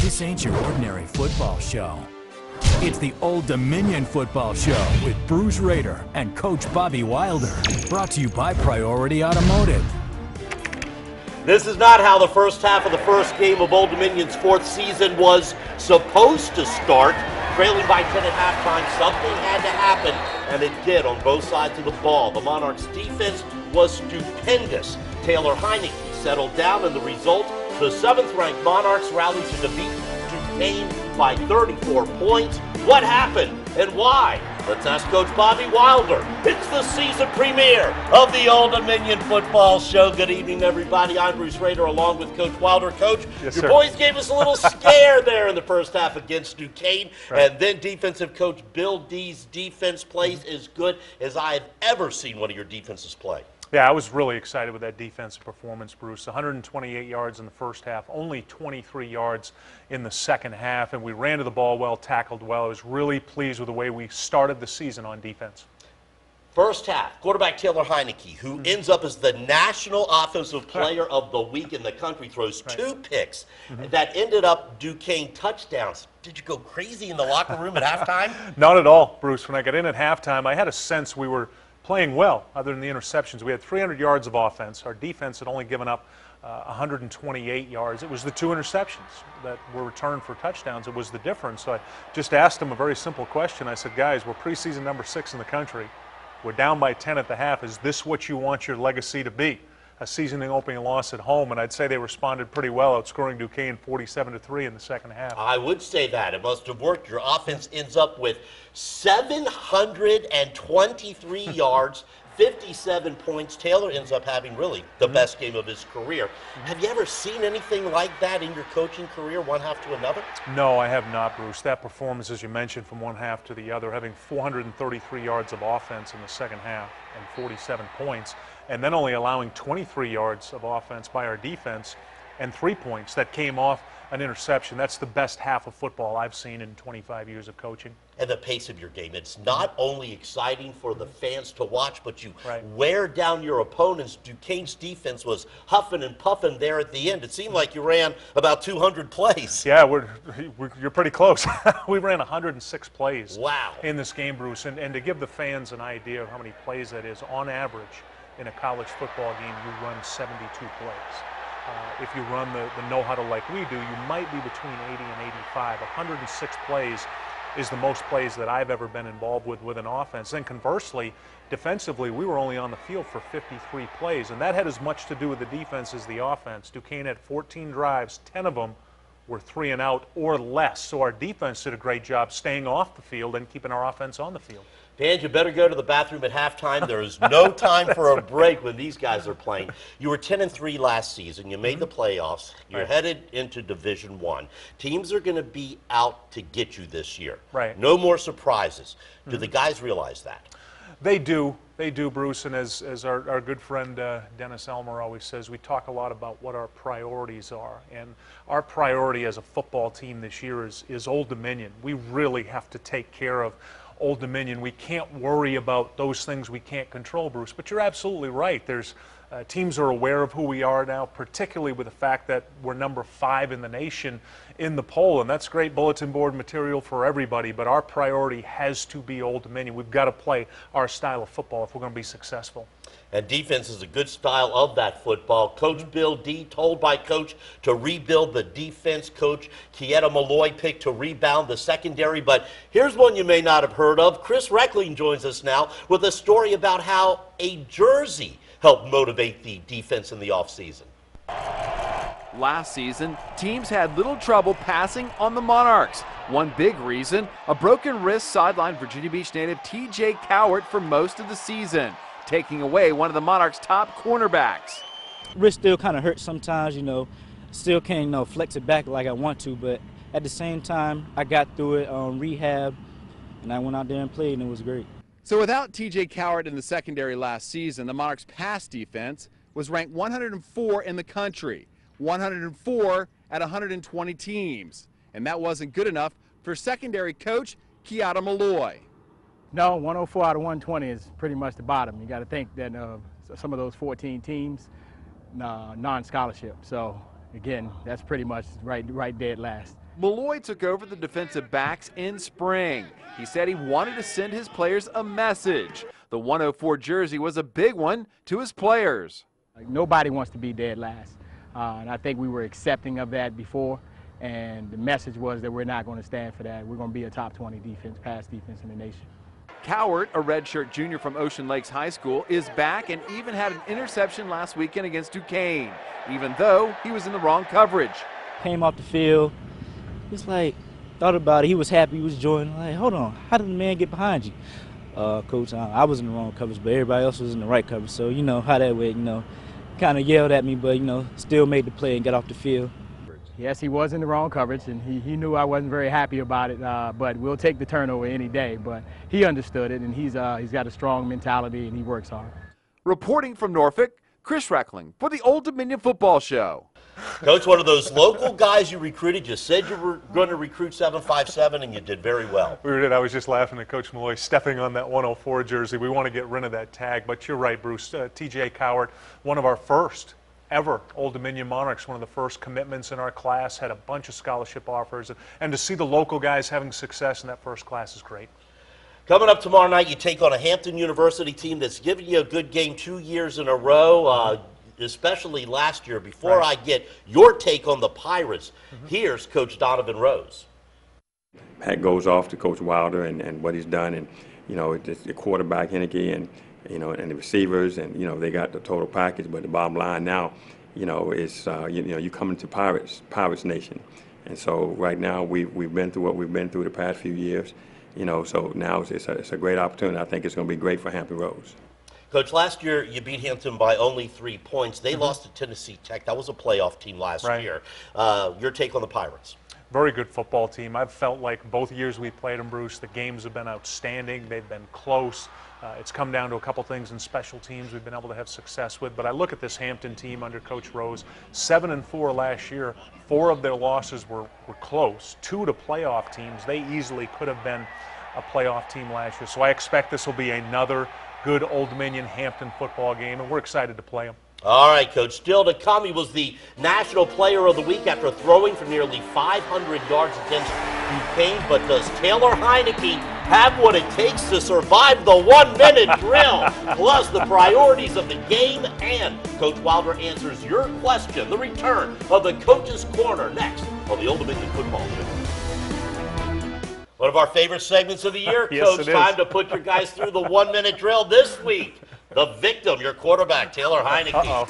This ain't your ordinary football show. It's the Old Dominion Football Show with Bruce Rader and Coach Bobby Wilder. Brought to you by Priority Automotive. This is not how the first half of the first game of Old Dominion's fourth season was supposed to start. Trailing by 10 at halftime, something had to happen, and it did on both sides of the ball. The Monarchs' defense was stupendous. Taylor Heineke settled down, and the result, the 7th-ranked Monarchs rallied to defeat Duquesne by 34 points. What happened and why? Let's ask Coach Bobby Wilder. It's the season premiere of the Old Dominion Football Show. Good evening, everybody. I'm Bruce Rader along with Coach Wilder. Coach, yes, your sir. boys gave us a little scare there in the first half against Duquesne. Right. And then defensive coach Bill D's defense plays as good as I have ever seen one of your defenses play. Yeah, I was really excited with that defensive performance, Bruce. 128 yards in the first half, only 23 yards in the second half, and we ran to the ball well, tackled well. I was really pleased with the way we started the season on defense. First half, quarterback Taylor Heineke, who ends up as the National Offensive Player of the Week in the country, throws 2 picks that ended up Duquesne touchdowns. Did you go crazy in the locker room at halftime? Not at all, Bruce. When I got in at halftime, I had a sense we were playing well, other than the interceptions. We had 300 yards of offense. Our defense had only given up 128 yards. It was the 2 interceptions that were returned for touchdowns. It was the difference. So I just asked them a very simple question. I said, guys, we're preseason number 6 in the country. We're down by 10 at the half. Is this what you want your legacy to be? A season opening loss at home, and I'd say they responded pretty well, outscoring Duquesne 47-3 in the second half. I would say that. It must have worked. Your offense ends up with 723 yards, 57 points. Taylor ends up having really the best game of his career. Have you ever seen anything like that in your coaching career, one half to another? No, I have not, Bruce. That performance, as you mentioned, from one half to the other, having 433 yards of offense in the second half and 47 points, and then only allowing 23 yards of offense by our defense and 3 points that came off an interception. That's the best half of football I've seen in 25 years of coaching. And the pace of your game. It's not only exciting for the fans to watch, but you Right. wear down your opponents. Duquesne's defense was huffing and puffing there at the end. It seemed like you ran about 200 plays. Yeah, you're pretty close. We ran 106 plays Wow. in this game, Bruce. And to give the fans an idea of how many plays that is, on average, in a college football game, you run 72 plays. If you run the no-huddle like we do, you might be between 80 and 85. 106 plays is the most plays that I've ever been involved with an offense. Then conversely, defensively, we were only on the field for 53 plays, and that had as much to do with the defense as the offense. Duquesne had 14 drives, 10 of them were 3 and out or less. So our defense did a great job staying off the field and keeping our offense on the field. Dan, you better go to the bathroom at halftime. There is no time for a break when these guys are playing. You were 10-3 last season. You made the playoffs. You're Right. headed into Division I. Teams are going to be out to get you this year. Right. No more surprises. Do the guys realize that? They do, Bruce, and as our good friend Dennis Elmer always says, we talk a lot about what our priorities are, and our priority as a football team this year is Old Dominion. We really have to take care of Old Dominion. We can't worry about those things we can't control, Bruce, but you're absolutely right. There's teams are aware of who we are now, particularly with the fact that we're number 5 in the nation in the poll, and that's great bulletin board material for everybody, but our priority has to be Old Dominion. We've got to play our style of football if we're going to be successful. And defense is a good style of that football. Coach Bill D told by coach to rebuild the defense. Coach Kieta Malloy picked to rebound the secondary. But here's one you may not have heard of. Chris Reckling joins us now with a story about how a jersey helped motivate the defense in the offseason. Last season, teams had little trouble passing on the Monarchs. One big reason, a broken wrist sidelined Virginia Beach native TJ Cowart for most of the season, taking away one of the Monarchs' top cornerbacks. Wrist still kind of hurts sometimes, still can't flex it back like I want to, but at the same time, I got through it on rehab, and I went out there and played, and it was great. So without TJ Cowart in the secondary last season, the Monarchs' pass defense was ranked 104 in the country, 104 at 120 teams. And that wasn't good enough for secondary coach Kieta Malloy. No, 104 out of 120 is pretty much the bottom. You got to think that some of those 14 teams, non-scholarship. So again, that's pretty much right dead last. Malloy took over the defensive backs in spring. He said he wanted to send his players a message. The 104 jersey was a big one to his players. Like, nobody wants to be dead last, and I think we were accepting of that before, and the message was that we're not going to stand for that. We're going to be a top 20 defense, pass defense in the nation. Cowart, a redshirt junior from Ocean Lakes High School, is back and even had an interception last weekend against Duquesne, even though he was in the wrong coverage. Came off the field, just like, thought about it. He was happy, he was enjoying. Like, hold on, how did the man get behind you? Coach, I was in the wrong coverage, but everybody else was in the right coverage. So, you know, how that went, you know, kind of yelled at me, but, you know, still made the play and got off the field. Yes, he was in the wrong coverage, and he knew I wasn't very happy about it, but we'll take the turnover any day. But he understood it, and he's got a strong mentality, and he works hard. Reporting from Norfolk, Chris Reckling for the Old Dominion Football Show. Coach, one of those local guys you recruited, you said you were going to recruit 757, and you did very well. We did. I was just laughing at Coach Malloy stepping on that 104 jersey. We want to get rid of that tag, but you're right, Bruce. TJ Cowart, one of our first ever Old Dominion Monarchs, one of the first commitments in our class, had a bunch of scholarship offers, and to see the local guys having success in that first class is great. Coming up tomorrow night, you take on a Hampton University team that's given you a good game 2 years in a row, especially last year. Before I get your take on the Pirates, here's Coach Donovan Rose. Hat goes off to Coach Wilder and what he's done, and you know, the quarterback Henneke, and you know, and the receivers, and you know, they got the total package. But the bottom line now, you know, is you know, you come into Pirates Nation, and so right now we've been through what we've been through the past few years, you know. So now it's a great opportunity. I think it's going to be great for Hampton Roads. Coach, last year you beat Hampton by only 3 points. They lost to Tennessee Tech. That was a playoff team last year. Your take on the Pirates? Very good football team. I've felt like both years we played them, Bruce, the games have been outstanding. They've been close. It's come down to a couple things in special teams we've been able to have success with. But I look at this Hampton team under Coach Rose, 7-4 last year. 4 of their losses were close. 2 to playoff teams. They easily could have been a playoff team last year. So I expect this will be another good Old Dominion Hampton football game, and we're excited to play them. All right, Coach. Still to come, he was the National Player of the Week after throwing for nearly 500 yards against Duquesne. But does Taylor Heineke have what it takes to survive the 1-minute drill? Plus the priorities of the game, and Coach Wilder answers your question. The return of the Coach's Corner next on the Old Dominion Football Show. One of our favorite segments of the year, Yes, Coach. it is. Time to put your guys through the 1-minute drill this week. The victim, your quarterback, Taylor Heineke.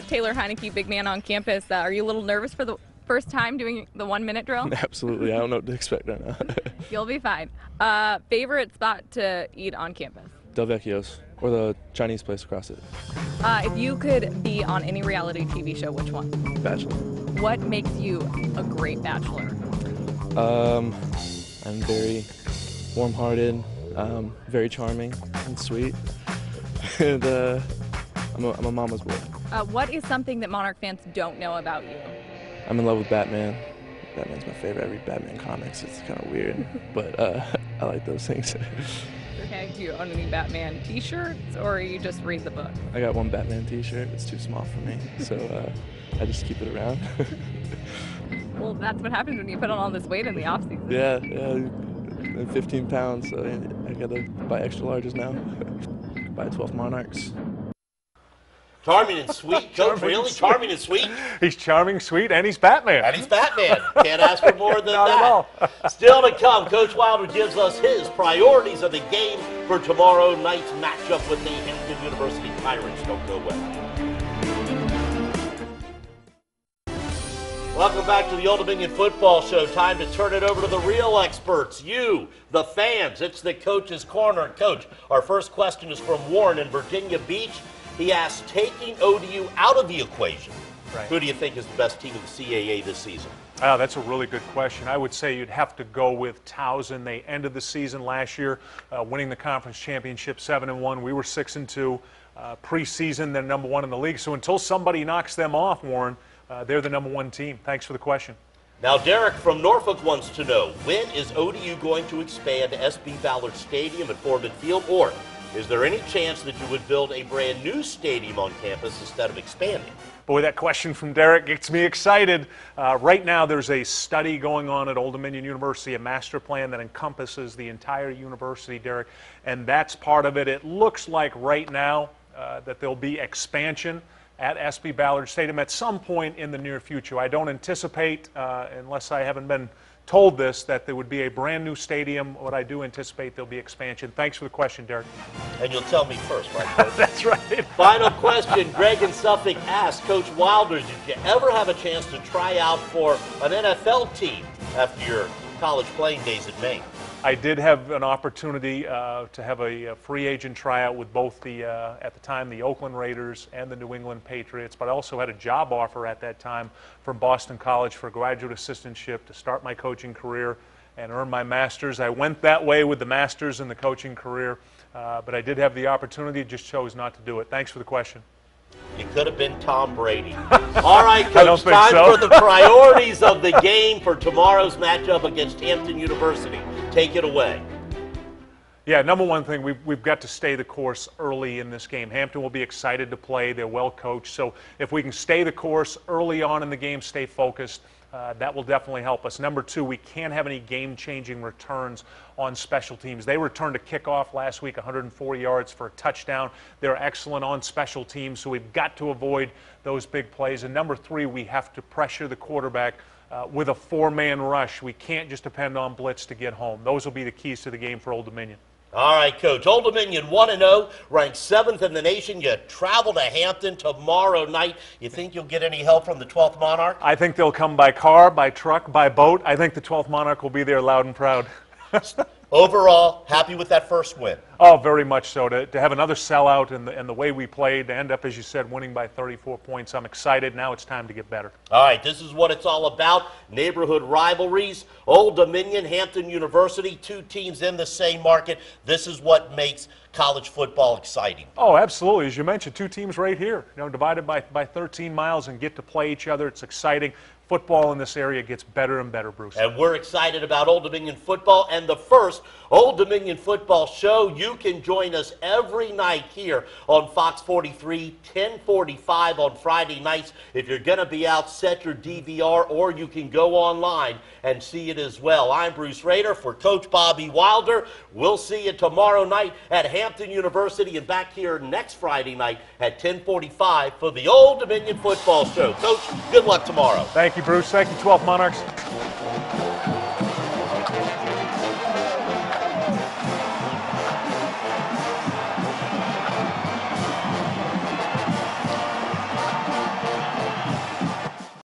Taylor Heineke, big man on campus. Are you a little nervous for the first time doing the 1-minute drill? Absolutely. I don't know what to expect right now. You'll be fine. Favorite spot to eat on campus? Del Vecchio's, or the Chinese place across it. If you could be on any reality TV show, which one? Bachelor. What makes you a great bachelor? I'm very warm-hearted, very charming and sweet, and I'm a mama's boy. What is something that Monarch fans don't know about you? I'm in love with Batman. Batman's my favorite. I read Batman comics. It's kind of weird, but I like those things. Okay, do you own any Batman t-shirts, or you just read the book? I got one Batman t-shirt. It's too small for me, so I just keep it around. Well, that's what happens when you put on all this weight in the off-season. Yeah, I'm 15 pounds, so I gotta buy extra larges now. Buy 12 Monarchs. Charming and sweet, Coach. Really? Charming and sweet? He's charming, sweet, and he's Batman. And he's Batman. Can't ask for more than Not that. at all. Still to come, Coach Wilder gives us his priorities of the game for tomorrow night's matchup with the Hampton University Pirates. Don't go away. Welcome back to the Old Dominion Football Show. Time to turn it over to the real experts, you, the fans. It's the Coach's Corner. Coach, our first question is from Warren in Virginia Beach. He asks, taking ODU out of the equation, who do you think is the best team in the CAA this season? Oh, that's a really good question. I would say you'd have to go with Towson. They ended the season last year winning the conference championship 7-1. We were 6-2 preseason. They're number 1 in the league. So until somebody knocks them off, Warren, they're the number 1 team. Thanks for the question. Now, Derek from Norfolk wants to know, when is ODU going to expand to SB Ballard Stadium at Foreman Field, or is there any chance that you would build a brand new stadium on campus instead of expanding? Boy, that question from Derek gets me excited. Right now, there's a study going on at Old Dominion University, a master plan that encompasses the entire university, Derek, and that's part of it. It looks like right now that there'll be expansion at SB Ballard Stadium at some point in the near future. I don't anticipate, unless I haven't been told this, that there would be a brand new stadium. What I do anticipate, there'll be expansion. Thanks for the question, Derek. And you'll tell me first, right, Coach? That's right. Final question. Greg in Suffolk asked, Coach Wilder, did you ever have a chance to try out for an NFL team after your college playing days at Maine? I did have an opportunity to have a free agent tryout with both the, at the time, the Oakland Raiders and the New England Patriots, but I also had a job offer at that time from Boston College for a graduate assistantship to start my coaching career and earn my master's. I went that way with the master's and the coaching career, but I did have the opportunity, just chose not to do it. Thanks for the question. You could have been Tom Brady. All right, Coach, I don't think time so. for the priorities of the game for tomorrow's matchup against Hampton University. Take it away. Yeah, number one thing, we've got to stay the course early in this game. Hampton will be excited to play. They're well coached. So if we can stay the course early on in the game, stay focused, that will definitely help us. Number two, we can't have any game-changing returns on special teams. They returned a kickoff last week, 104 yards for a touchdown. They're excellent on special teams, so we've got to avoid those big plays. And number three, we have to pressure the quarterback with a four-man rush. We can't just depend on blitz to get home. Those will be the keys to the game for Old Dominion. All right, Coach. Old Dominion 1-0, ranked 7th in the nation. You travel to Hampton tomorrow night. You think you'll get any help from the 12th Monarch? I think they'll come by car, by truck, by boat. I think the 12th Monarch will be there loud and proud. Overall, happy with that first win? Oh, very much so. To have another sellout and the way we played, to end up, as you said, winning by 34 points, I'm excited. Now it's time to get better. All right, this is what it's all about. Neighborhood rivalries. Old Dominion, Hampton University, two teams in the same market. This is what makes college football exciting. Oh, absolutely. As you mentioned, two teams right here, divided by 13 miles and get to play each other. It's exciting. Football in this area gets better and better, Bruce. And we're excited about Old Dominion football and the first Old Dominion football show. You can join us every night here on Fox 43, 10:45 on Friday nights. If you're going to be out, set your DVR, or you can go online and see it as well. I'm Bruce Rader for Coach Bobby Wilder. We'll see you tomorrow night at Hampton University and back here next Friday night at 10:45 for the Old Dominion football show. Coach, good luck tomorrow. Thank you, Bruce. Thank you, 12 Monarchs.